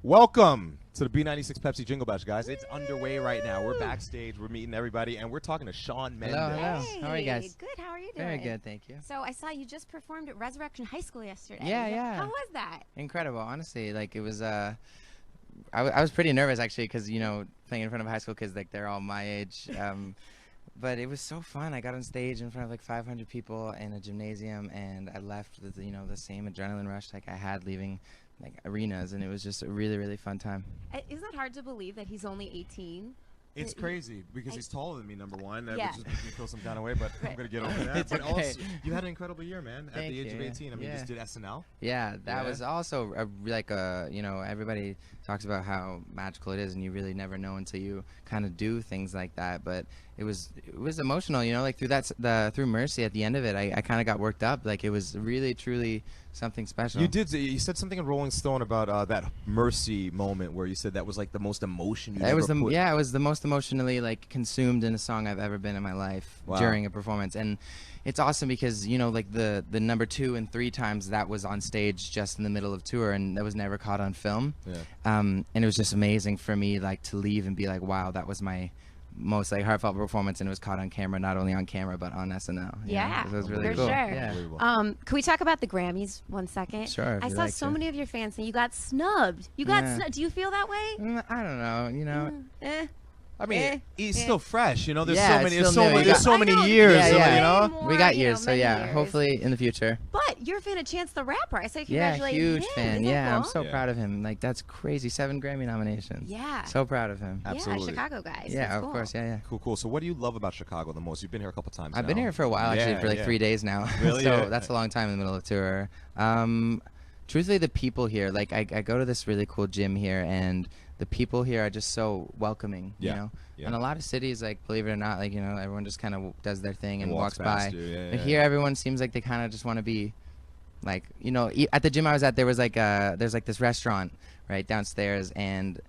Welcome to the B96 Pepsi Jingle Bash, guys. It's underway right now. We're backstage. We're meeting everybody, and we're talking to Shawn Mendes. Hello. Hey, How are you guys? Good. How are you doing? Very good, thank you. So I saw you just performed at Resurrection High School yesterday. Yeah. How was that? Incredible, honestly. Like it was. I was pretty nervous actually, because playing in front of high school kids, like they're all my age. But it was so fun. I got on stage in front of like 500 people in a gymnasium, and I left with the same adrenaline rush like I had leaving like arenas, and it was just a really, really fun time. Isn't that hard to believe that he's only 18? It's crazy because he's taller than me, number one. That Yeah. would just make me feel some kind of way, but I'm going to get over that. It's But okay. also, you had an incredible year, man, at Thank the age you, of yeah. 18. I mean, you just did SNL. Yeah, that Yeah. was also everybody talks about how magical it is, and you really never know until you kind of do things like that. But it was emotional, like through Mercy at the end of it, I kind of got worked up. Like it was really, truly something special. You said something in Rolling Stone about that Mercy moment where you said that was like the most emotion you It was ever put. it was the most emotionally like consumed in a song I've ever been in my life. Wow. During a performance. And it's awesome because like the number 2 and 3 times that was on stage just in the middle of tour, and that was never caught on film. Yeah. And it was just amazing for me like to leave and be like, wow, that was my most like heartfelt performance, and it was caught on camera, not only on camera but on SNL. Yeah, it was really for cool. sure. Yeah. Unbelievable. Can we talk about the Grammys 1 second? Sure, if I you saw like so to. many of your fans saying you got snubbed. You got Yeah. snubbed. Do you feel that way? I don't know. Eh. I mean, Eh, he's eh. still fresh. There's Yeah, so many. it's There's still so new. many. You There's so I many know, years. yeah, yeah. way You know. more, We got years, so many yeah, years. hopefully in the future. But you're a fan of Chance the Rapper. I say Yeah, congratulate huge him. fan. Isn't that Yeah, I'm cool? so Yeah. proud of him. Like that's crazy. 7 Grammy nominations. Yeah. So proud of him. Absolutely. Yeah, Chicago guys. Yeah, That's of cool. course. Yeah. Cool. So, what do you love about Chicago the most? You've been here a couple times. I've been now. here for a while, actually, Yeah, for like yeah. 3 days now. Really? So Yeah. that's a long time in the middle of tour. Truthfully, the people here, like I go to this really cool gym here, and the people here are just so welcoming, Yeah. Yeah. And a lot of cities, like believe it or not, like everyone just kind of does their thing and walks by. past you, yeah, But yeah. here, everyone seems like they kind of just want to be, like at the gym I was at, there was like there's like this restaurant right downstairs, and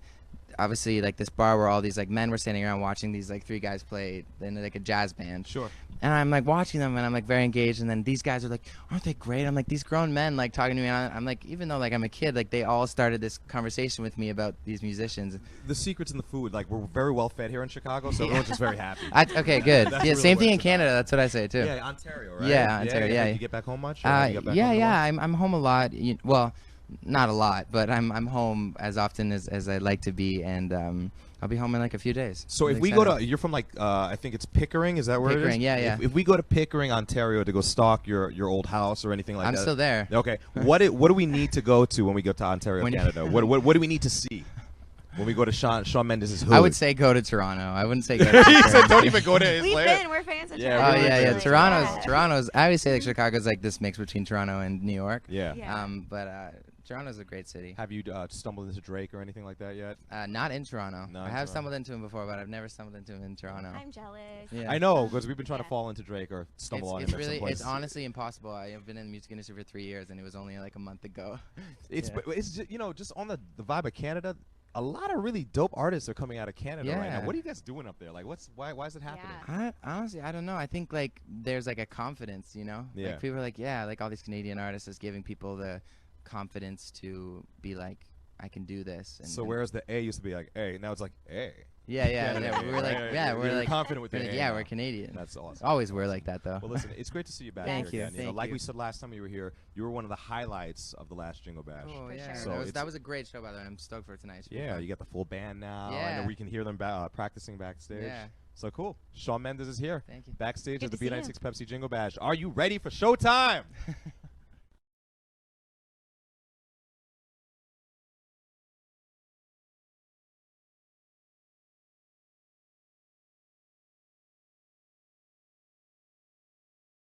obviously like this bar where all these like men were standing around watching these like 3 guys play in like a jazz band. Sure. And I'm like watching them, and I'm like very engaged. And then these guys are like, "Aren't they great?" I'm like, these grown men like talking to me. And I'm like, even though like I'm a kid, like they all started this conversation with me about these musicians. The secret's in the food. Like, we're very well fed here in Chicago, so everyone's just very happy. Okay, good. That's Yeah, really same what thing in it's about. Canada. That's what I say too. Yeah, Ontario, right? Yeah, Ontario, yeah. You get back home much? Or have you got back home a lot? Yeah. I'm home a lot. Well, not a lot, but I'm home as often as I'd like to be, and I'll be home in like a few days. So Really if we excited. go to, you're from like, I think it's Pickering, is that where it is? Pickering, yeah. If we go to Pickering, Ontario to go stalk your old house or anything like I'm that. still there. Okay. What do we need to go to when we go to Ontario, When you- Canada? What do we need to see when we go to Shawn Mendes' hood? I would say go to Toronto. I wouldn't say go to He Pickering. said don't even go to his We've lair. been. We're fans of Yeah, Toronto. Oh we're yeah. really Toronto's. I always say like Chicago's like this mix between Toronto and New York. Yeah. Yeah. But Toronto's a great city. Have you stumbled into Drake or anything like that yet? Not in Toronto. Not I in have Toronto. stumbled into him before, but I've never stumbled into him in Toronto. I'm jealous. Yeah. I know, because we've been trying to Yeah. fall into Drake or stumble on It's him at some really, point. it's honestly impossible. I have been in the music industry for 3 years, and it was only like a month ago. It's Yeah. it's just, just on the vibe of Canada. A lot of really dope artists are coming out of Canada right now. Yeah. What are you guys doing up there? Like, why is it happening? Yeah. Honestly, I don't know. I think like there's like a confidence, Yeah. Like people are like, yeah, like all these Canadian artists is giving people the confidence to be like, I can do this. And, So whereas the A used to be like A, now it's like A. Yeah. Canada, We're like, right? yeah, we're You're like confident with we're the like, A yeah, now. we're Canadian. That's awesome. Always we're like that though. Well, listen, it's great to see you back Thank here you, again. thank Like you. we said last time you were here, you were one of the highlights of the last Jingle Bash. Oh For yeah, sure. So that it's- was a great show by the way. I'm stoked for tonight. It should be Yeah, fun. you got the full band now. I Yeah. know we can hear them practicing backstage. Yeah. So cool. Shawn Mendes is here. Thank you. Backstage Good at the to see B96 Pepsi Jingle Bash. Are you ready for showtime?